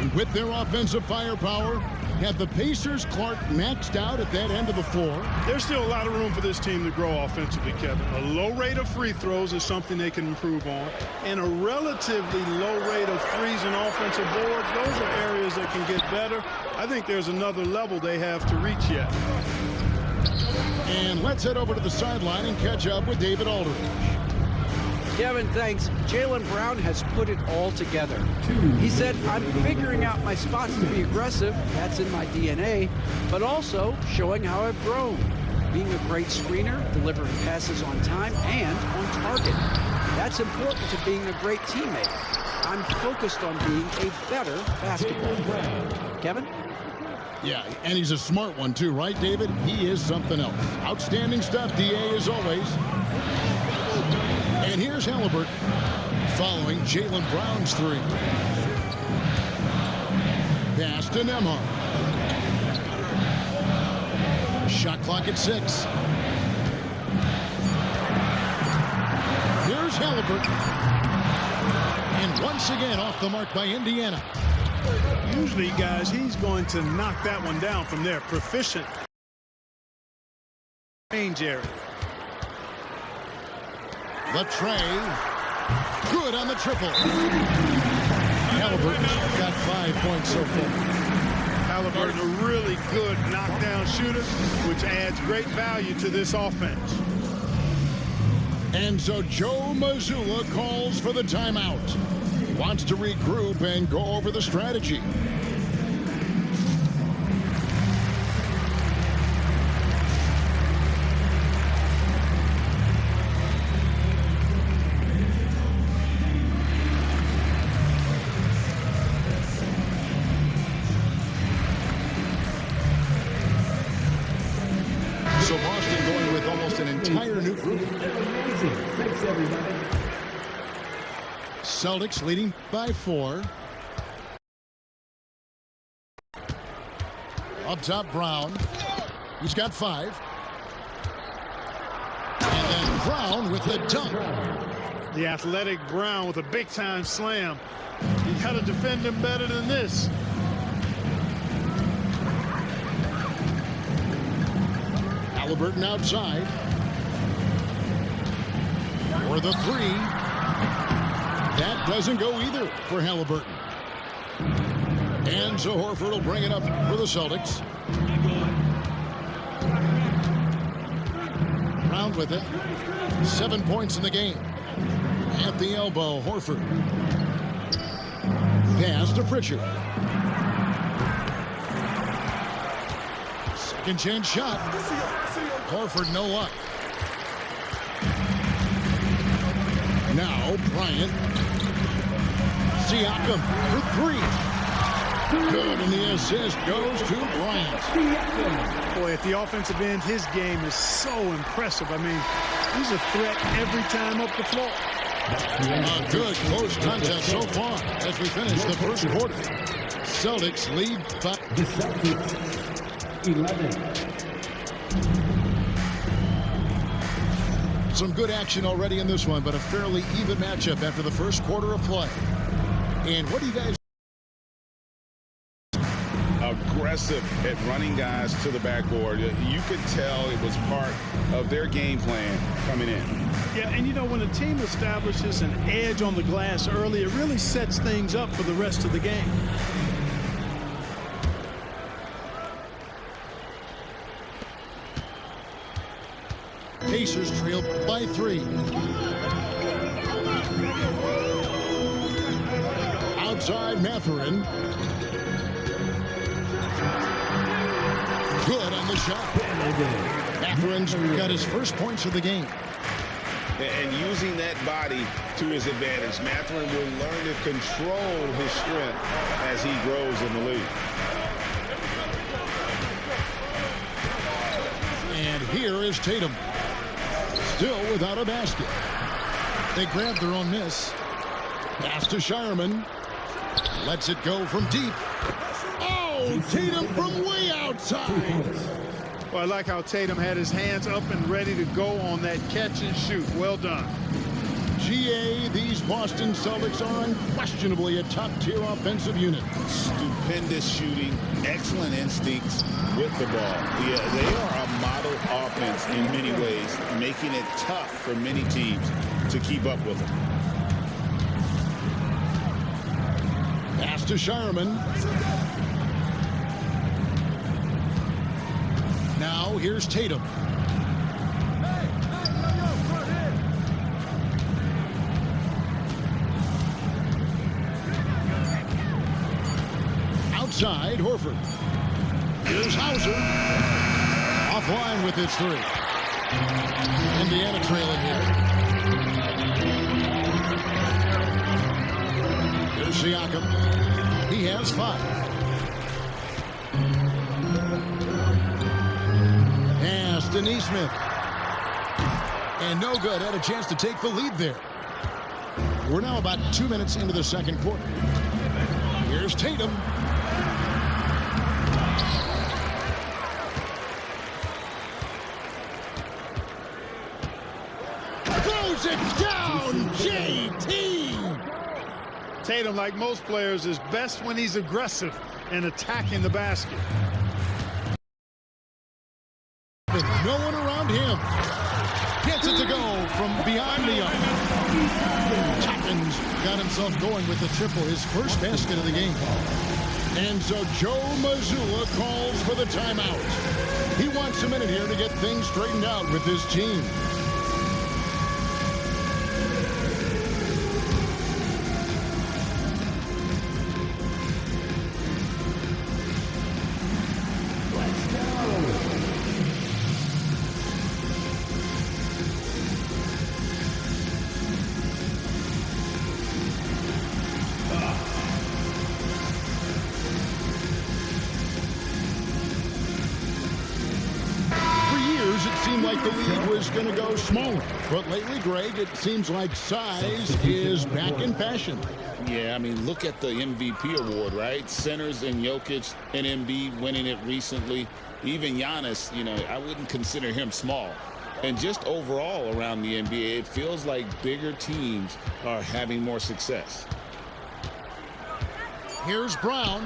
And with their offensive firepower, have the Pacers Clark maxed out at that end of the floor. There's still a lot of room for this team to grow offensively, Kevin. A low rate of free throws is something they can improve on, and a relatively low rate of threes and offensive boards. Those are areas that can get better. I think there's another level they have to reach yet. And let's head over to the sideline and catch up with David Aldridge. Kevin, thanks. Jaylen Brown has put it all together. He said, I'm figuring out my spots to be aggressive. That's in my DNA. But also showing how I've grown. Being a great screener, delivering passes on time and on target. That's important to being a great teammate. I'm focused on being a better basketball player. Kevin? Yeah, and he's a smart one too, right, David? He is something else. Outstanding stuff, DA, as always. And here's Halliburton following Jaylen Brown's three. Pass to Nembhard. Shot clock at 6. Here's Halliburton. And once again off the mark by Indiana. Usually, guys, he's going to knock that one down from there. Proficient range area. The tray. Good on the triple. Halliburton got 5 points so far. Halliburton, a really good knockdown shooter, which adds great value to this offense. And so Joe Mazzulla calls for the timeout. He wants to regroup and go over the strategy. So Boston going with almost an entire new group. Thanks, everybody. Celtics leading by 4. Up top, Brown. He's got 5. And then Brown with the dunk. The athletic Brown with a big-time slam. You got to defend him better than this. Halliburton outside. For the 3. That doesn't go either for Halliburton. And so Horford will bring it up for the Celtics. Brown with it. 7 points in the game. At the elbow, Horford. Pass to Pritchard. Second chance shot. Horford, no luck. Now Bryant. Siakam for 3. Good, and the assist goes to Bryant. Boy, at the offensive end, his game is so impressive. I mean, he's a threat every time up the floor. A good close contest so far as we finish the first quarter. Celtics lead by The Celtics, 11. Some good action already in this one, but a fairly even matchup after the first quarter of play. And what do you guys? Aggressive at running guys to the backboard. You could tell it was part of their game plan coming in. Yeah, and you know, when a team establishes an edge on the glass early, it really sets things up for the rest of the game. Pacers trail by 3. Outside Mathurin. Good on the shot. Mathurin's got his first points of the game. And using that body to his advantage, Mathurin will learn to control his strength as he grows in the league. And here is Tatum. Still without a basket. They grab their own miss. Pass to Shireman. Lets it go from deep. Oh, Tatum from way outside. Well, I like how Tatum had his hands up and ready to go on that catch and shoot. Well done. GA, these Boston Celtics are unquestionably a top-tier offensive unit. Stupendous shooting, excellent instincts with the ball. Yeah, they are a model offense in many ways, making it tough for many teams to keep up with them. Pass to Shireman. Now here's Tatum. Outside, Horford. Here's Hauser. Offline with his 3. Indiana trailing here. Here's Siakam. He has 5. Pass to Neesmith. And no good. Had a chance to take the lead there. We're now about 2 minutes into the second quarter. Here's Tatum. Throws it down, JT! Tatum, like most players, is best when he's aggressive and attacking the basket. With no one around him. Gets it to go from behind the arc. Toppins got himself going with the triple, his first basket of the game. And so Joe Mazzulla calls for the timeout. He wants a minute here to get things straightened out with his team. Like the lead was going to go smaller. But lately, Greg, it seems like size is back in fashion. Yeah, I mean, look at the MVP award, right? Centers and Jokic and Embiid winning it recently. Even Giannis, you know, I wouldn't consider him small. And just overall around the NBA, it feels like bigger teams are having more success. Here's Brown.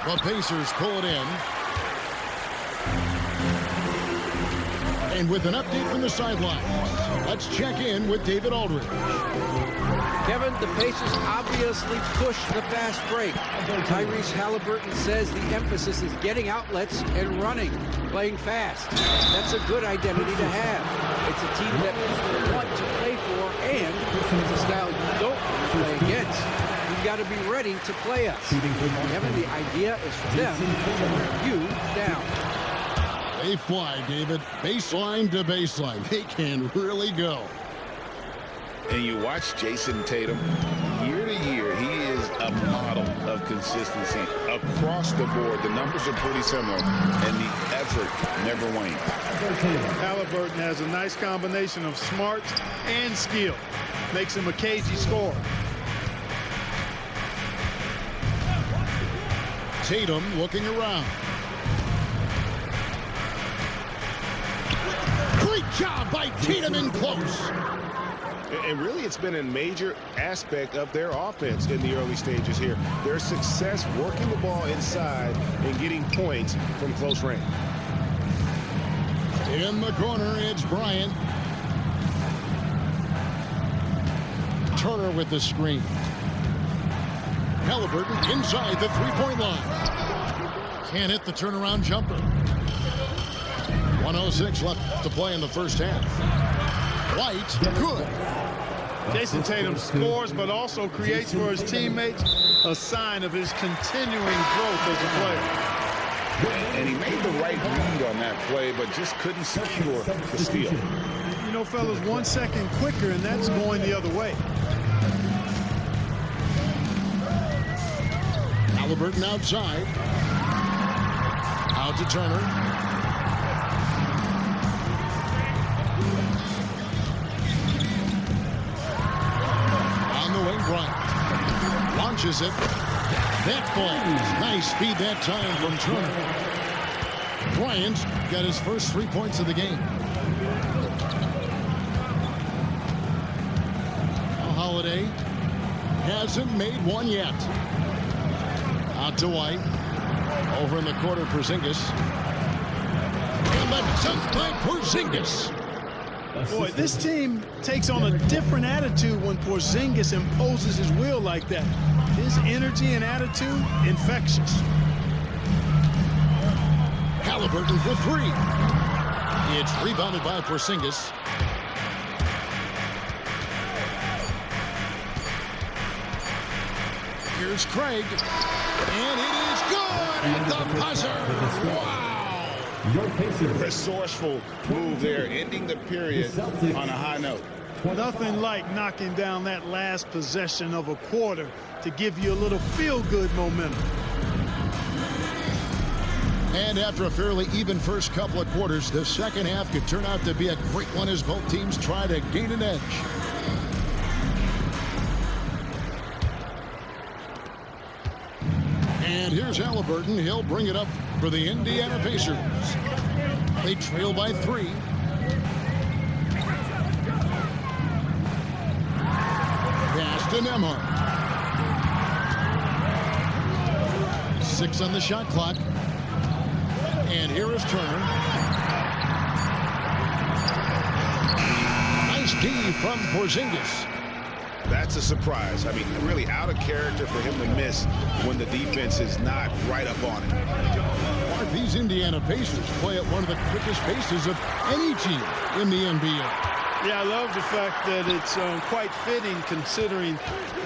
The Pacers pull it in. And with an update from the sidelines, let's check in with David Aldridge. Kevin, the Pacers obviously pushed the fast break. Tyrese Halliburton says the emphasis is getting outlets and running, playing fast. That's a good identity to have. It's a team that people want to play for, and it's a style you don't want to play against. You've got to be ready to play us. Kevin, the idea is for them to wear you down. They fly, David. Baseline to baseline. They can really go. And you watch Jason Tatum, year to year, he is a model of consistency. Across the board, the numbers are pretty similar, and the effort never wanes. Halliburton has a nice combination of smarts and skill. Makes him a cagey scorer. Tatum looking around. Great job by Tatum in close. And really, it's been a major aspect of their offense in the early stages here. Their success working the ball inside and getting points from close range. In the corner, it's Bryant. Turner with the screen. Halliburton inside the three-point line. Can't hit the turnaround jumper. 1:06 left to play in the first half. White, good. Jason Tatum scores, but also creates for his teammates a sign of his continuing growth as a player. And he made the right read on that play, but just couldn't secure the steal. You know, fellas, 1 second quicker, and that's going the other way. Halliburton outside. Out to Turner. On the wing, Bryant. Launches it. That ball. Nice speed that time from Turner. Bryant got his first 3 points of the game. Holiday hasn't made one yet. Out to White. Over in the corner, Porzingis. And the dunk by Porzingis. Boy, this team takes on a different attitude when Porzingis imposes his will like that. His energy and attitude, infectious. Halliburton for three. It's rebounded by Porzingis. Here's Craig. And it is good at the buzzer. Wow. Resourceful move there, ending the period on a high note. Nothing like knocking down that last possession of a quarter to give you a little feel-good momentum. And after a fairly even first couple of quarters, the second half could turn out to be a great one as both teams try to gain an edge. And here's Halliburton. He'll bring it up for the Indiana Pacers. They trail by 3. Pass to Nembhard. 6 on the shot clock. And here is Turner. Nice D from Porzingis. That's a surprise. I mean, really out of character for him to miss when the defense is not right up on him. These Indiana Pacers play at one of the quickest paces of any team in the NBA. Yeah, I love the fact that it's quite fitting considering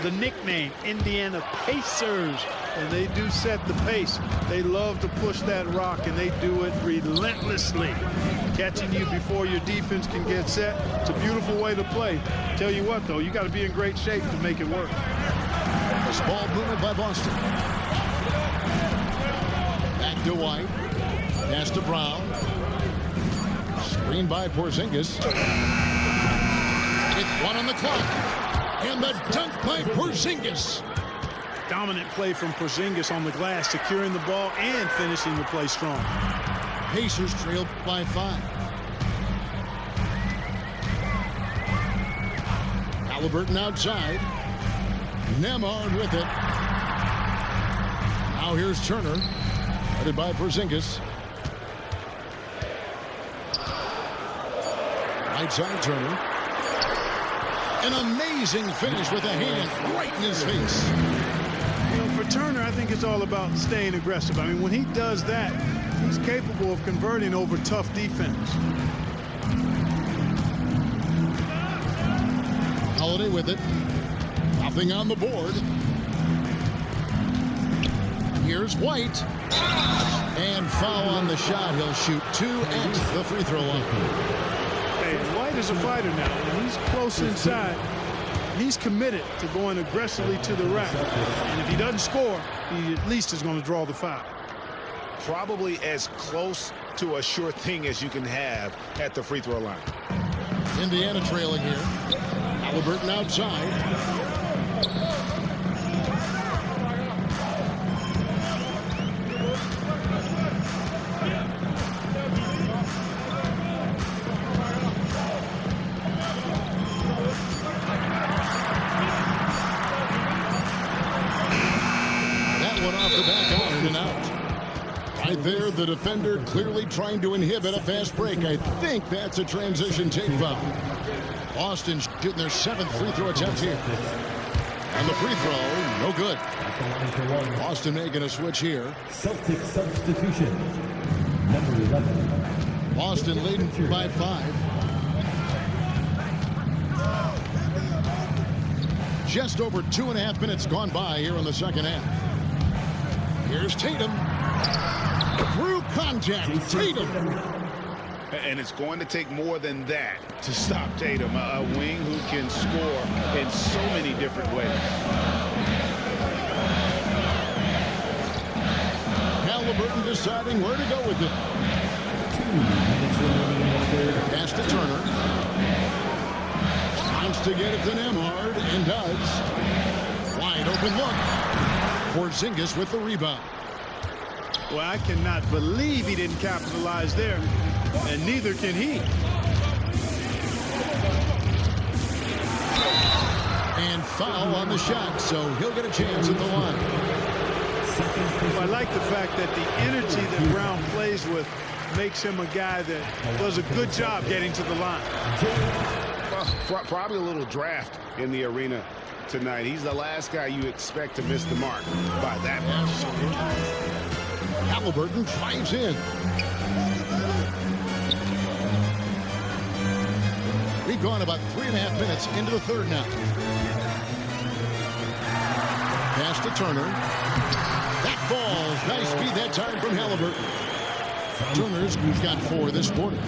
the nickname, Indiana Pacers. And they do set the pace. They love to push that rock, and they do it relentlessly. Catching you before your defense can get set. It's a beautiful way to play. Tell you what, though, you got to be in great shape to make it work. This ball movement by Boston. Back to White. Pass to Brown. Screen by Porzingis. It's 1 on the clock. And the dunk by Porzingis. Dominant play from Porzingis on the glass, securing the ball and finishing the play strong. Pacers trailed by 5. Halliburton outside. Nembhard with it. Now here's Turner. Headed by Porzingis. Right side Turner. An amazing finish with a hand right in his face. You know, for Turner, I think it's all about staying aggressive. I mean, when he does that, he's capable of converting over tough defense. Holiday with it. Nothing on the board. Here's White. And foul on the shot. He'll shoot 2 at the free throw line. Hey, White is a fighter now. When he's close inside, He's committed to going aggressively to the rack. And if he doesn't score, he at least is going to draw the foul. Probably as close to a sure thing as you can have at the free throw line. Indiana trailing here. Halliburton outside. That one off the back iron and out. Right there, the defender clearly trying to inhibit a fast break. I think that's a transition take foul. Boston shooting their 7th free throw attempt here. And the free throw, no good. Boston making a switch here. Celtics substitution. Number 11. Boston leading by 5. Just over 2.5 minutes gone by here in the second half. Here's Tatum. Through contact, Tatum. And it's going to take more than that to stop Tatum, a wing who can score in so many different ways. Halliburton deciding where to go with it. 2 minutes remaining in the third. Pass to Turner. Wants to get it to Nemhard and does. Wide open look. Porzingis with the rebound. Well, I cannot believe he didn't capitalize there, and neither can he. And foul on the shot, so he'll get a chance at the line. I like the fact that the energy that Brown plays with makes him a guy that does a good job getting to the line. Well, probably a little draft in the arena tonight. He's the last guy you expect to miss the mark by that much. Halliburton drives in. We've gone about 3.5 minutes into the third now. Pass to Turner. That falls. Nice speed that time from Halliburton. Turner's got 4 this quarter.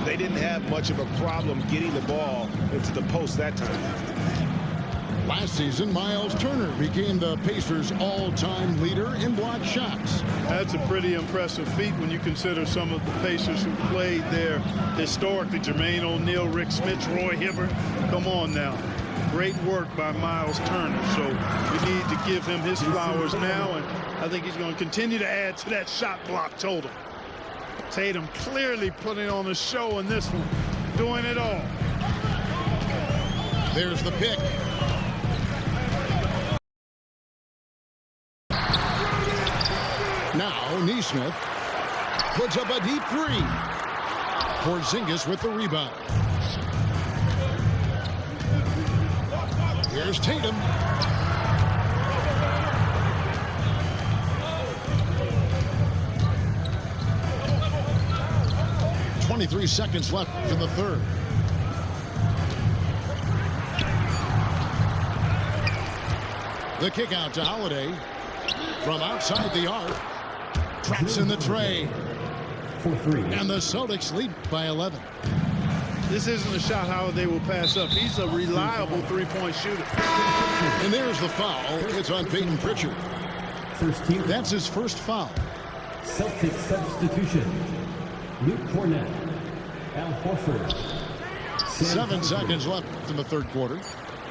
They didn't have much of a problem getting the ball into the post that time. Last season, Miles Turner became the Pacers' all-time leader in block shots. That's a pretty impressive feat when you consider some of the Pacers who played there historically. Jermaine O'Neal, Rick Smith, Roy Hibbert. Come on now. Great work by Miles Turner. So we need to give him his flowers now, and I think he's going to continue to add to that shot block total. Tatum clearly putting on a show in this one, doing it all. There's the pick. Now, Nesmith puts up a deep 3. Porzingis with the rebound. Here's Tatum. .23 seconds left in the third. The kick out to Holiday from outside the arc. Traps in the tray. 4-3. And the Celtics lead by 11. This isn't a shot Holiday will pass up. He's a reliable three-point shooter. And there's the foul. It's on Peyton Pritchard. First team. That's his first foul. Celtic substitution. Luke Cornett. Al Horford. 7 seconds left in the third quarter.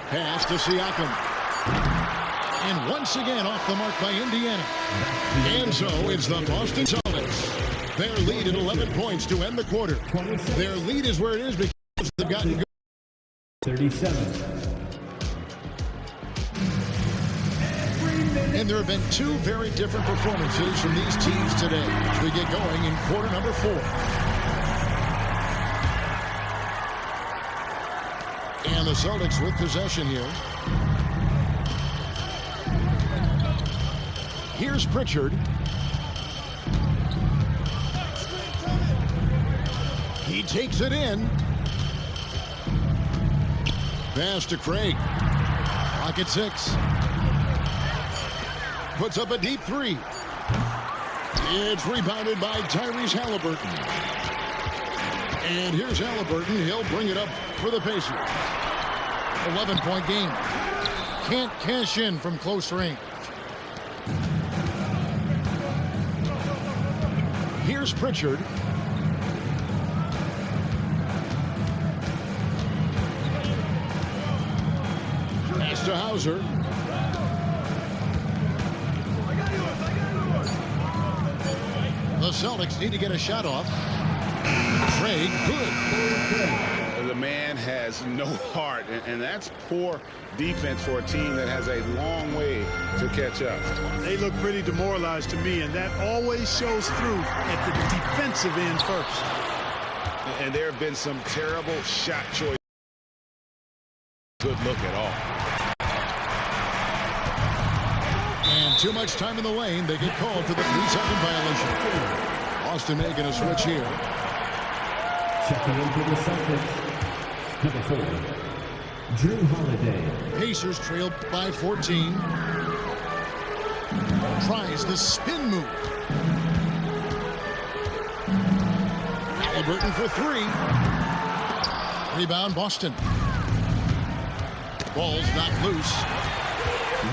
Pass to Siakam. And once again off the mark by Indiana. And so it's the Boston Celtics. Their lead at 11 points to end the quarter. Their lead is where it is because they've gotten good. 37. And there have been 2 very different performances from these teams today as we get going in quarter number 4. And the Celtics with possession here. Here's Pritchard. He takes it in. Pass to Craig. Clock at 6. Puts up a deep 3. It's rebounded by Tyrese Halliburton. And here's Halliburton. He'll bring it up for the Pacers. 11-point game. Can't cash in from close range. Here's Pritchard. Pass to Hauser. The Celtics need to get a shot off. Craig, good. The man has no heart, and that's poor defense for a team that has a long way to catch up. They look pretty demoralized to me, and that always shows through at the defensive end first. And there have been some terrible shot choices. Good look at all. And too much time in the lane. They get called for the 3-second violation. Austin making a switch here. Checking in for the Celtics. Number 4, Drew Holiday. Pacers trail by 14. Tries the spin move. Halliburton for 3. Rebound Boston. Ball's knocked loose.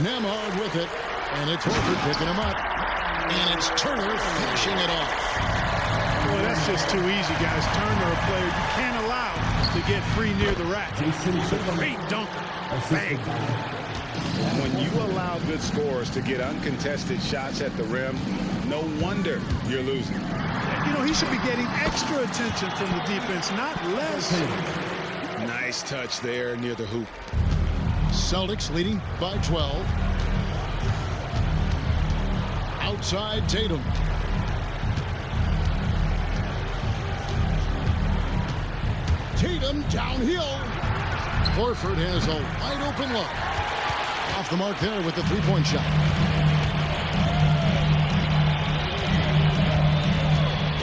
Nemhard with it. And it's Horford picking him up. And it's Turner finishing it off. Boy, that's just too easy, guys. Turner, a player you can't allow to get free near the rack. Great dunker. Bang. When you allow good scorers to get uncontested shots at the rim, no wonder you're losing. You know, he should be getting extra attention from the defense, not less. Nice touch there near the hoop. Celtics leading by 12. Outside Tatum. Tatum downhill. Horford has a wide open look. Off the mark there with the 3-point shot.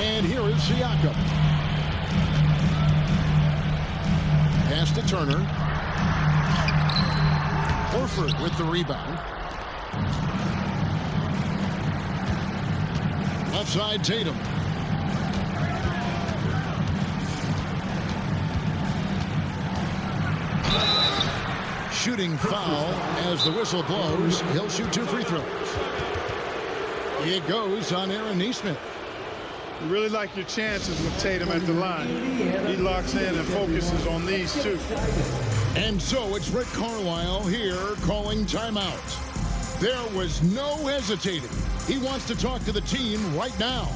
And here is Siakam. Pass to Turner. Horford with the rebound. Left side Tatum. Shooting foul as the whistle blows. He'll shoot 2 free throws. It goes on Aaron Nesmith. You really like your chances with Tatum at the line. He locks in and focuses on these two. And so it's Rick Carlisle here calling timeout. There was no hesitating. He wants to talk to the team right now.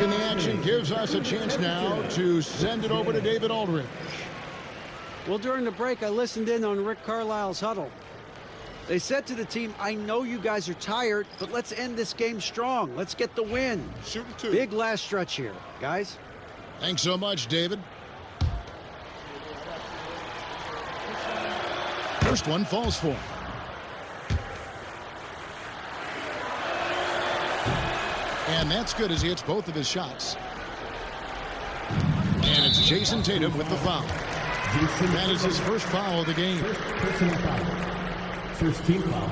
And the action gives us a chance now to send it over to David Aldridge. Well, during the break, I listened in on Rick Carlisle's huddle. They said to the team, I know you guys are tired, but let's end this game strong. Let's get the win. Shooting 2. Big last stretch here, guys. Thanks so much, David. First one falls for him. And that's good as he hits both of his shots. And it's Jason Tatum with the foul. That is his first foul of the game. Personal foul. First team foul.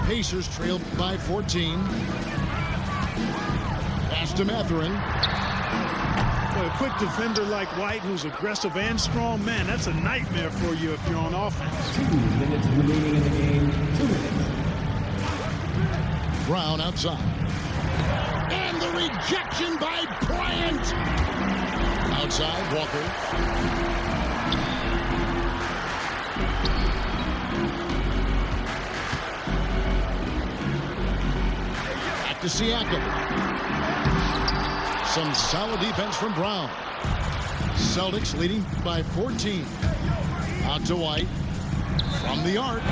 Pacers trailed by 14. Pass to Mathurin. Well, a quick defender like White, who's aggressive and strong, man, that's a nightmare for you if you're on offense. 2 minutes remaining in the game. 2 minutes. Brown outside. And the rejection by Bryant. Outside, Walker. Back to Siakam. Some solid defense from Brown. Celtics leading by 14. Out to White. From the arc.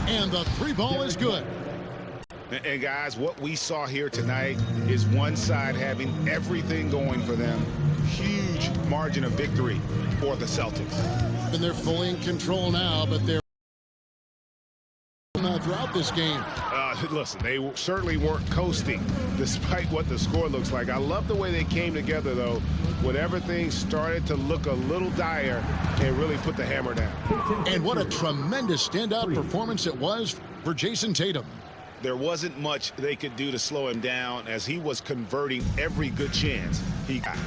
And the 3 ball is good. And guys, what we saw here tonight is one side having everything going for them. Huge margin of victory for the Celtics. And they're fully in control now, but they're throughout this game. Listen, they certainly weren't coasting despite what the score looks like. I love the way they came together, though, when everything started to look a little dire and really put the hammer down. And what a tremendous standout performance it was for Jason Tatum. There wasn't much they could do to slow him down as he was converting every good chance he got.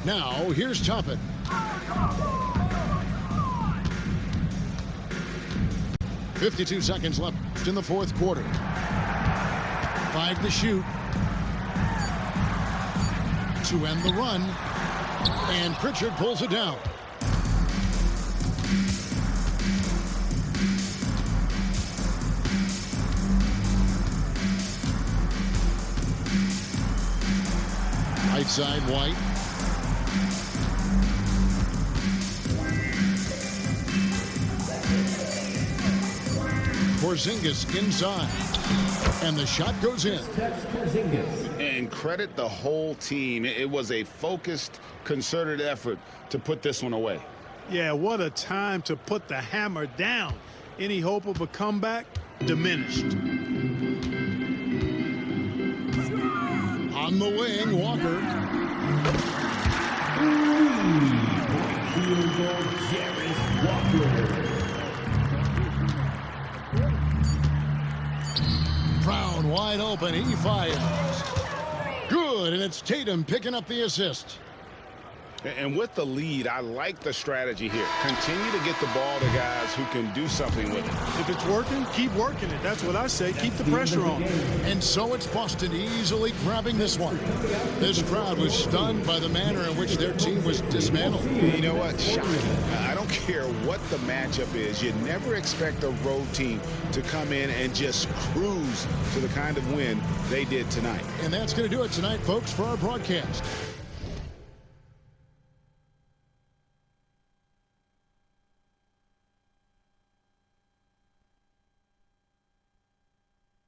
Now, here's Toppin. .52 seconds left in the fourth quarter. 5 to shoot. To end the run. And Pritchard pulls it down. Right side, White. Porzingis inside. And the shot goes in. And credit the whole team. It was a focused, concerted effort to put this one away. Yeah, what a time to put the hammer down. Any hope of a comeback? Diminished. On the wing, Walker. Field goal, Jarris Walker. Brown wide open. He fires. Good, and it's Tatum picking up the assist. And with the lead, I like the strategy here. Continue to get the ball to guys who can do something with it. If it's working, keep working it. That's what I say. Keep the pressure on. And so it's Boston easily grabbing this one. This crowd was stunned by the manner in which their team was dismantled. You know what? Shocking. I don't care what the matchup is. You never expect a road team to come in and just cruise to the kind of win they did tonight. And that's going to do it tonight, folks, for our broadcast.